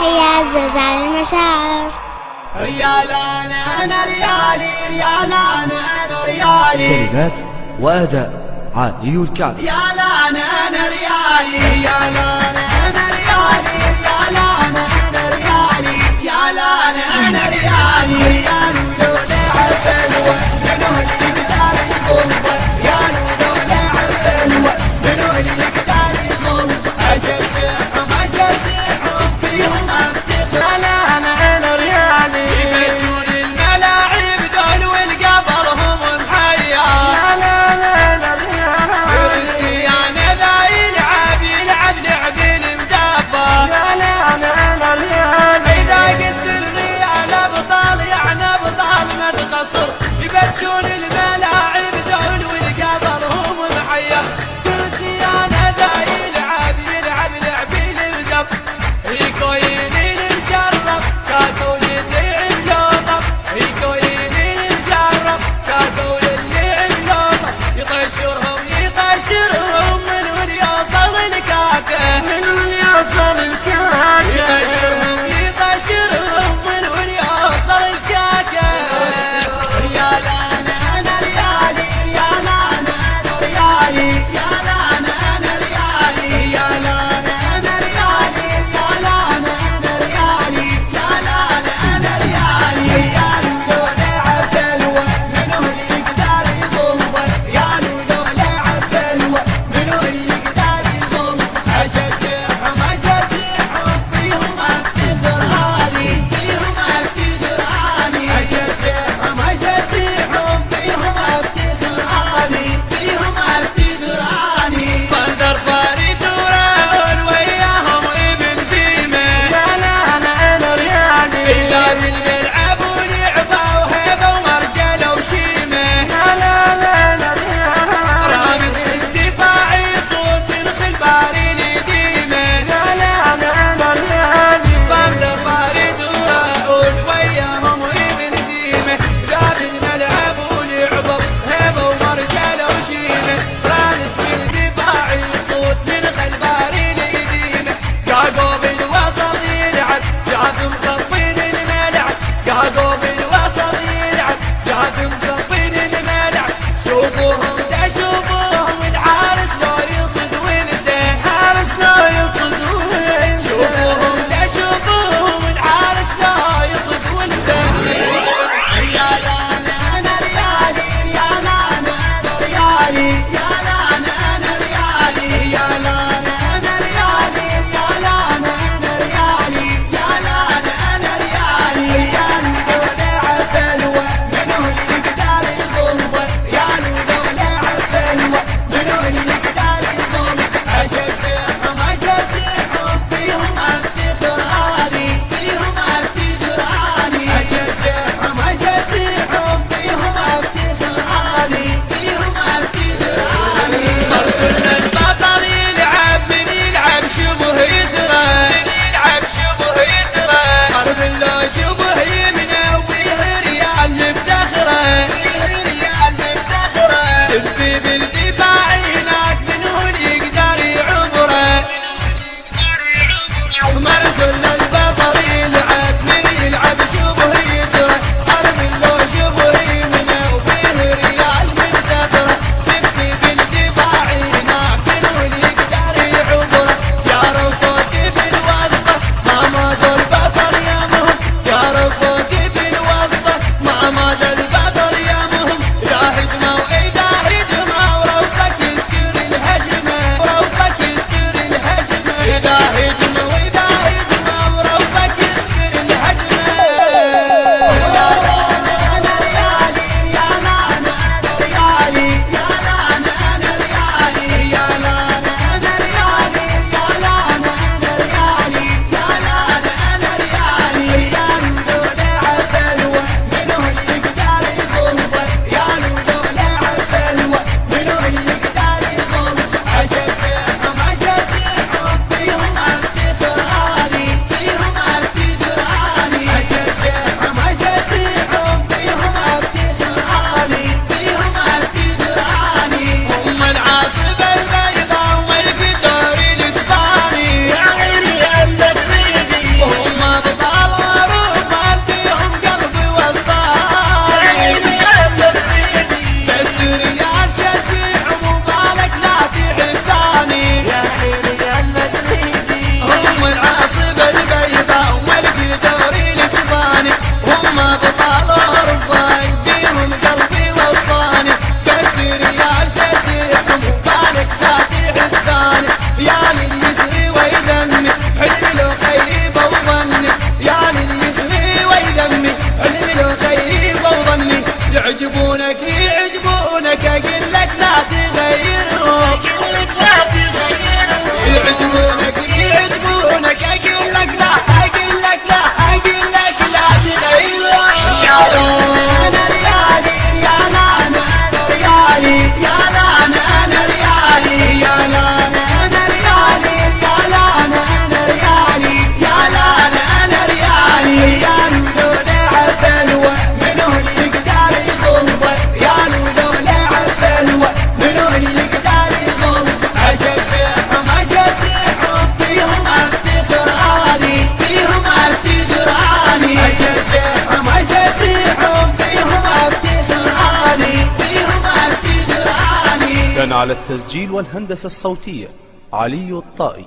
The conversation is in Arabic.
يعزز على المشاعر. ريالانا أنا ريالي، ريالانا أنا ريالي. كلمات وأداء علي الكعبي. ريالانا أنا ريالي، ريالانا أنا ريالي، ريالانا أنا ريالي، ريالانا أنا ريالي. ريال ولولا عسلوة منو اللي قدر يخوضه، ريال ولولا عسلوة منو اللي قدر يخوضه. أشد حب أشد حب فيهم أفتخر. ريالانا أنا ريالي. يبجون الملاعب ذول والقبرهم محيا. ريالانا أنا ريالي. كريستيانو ذا يلعب يلعب لعب كان على التسجيل والهندسة الصوتية علي الطائي.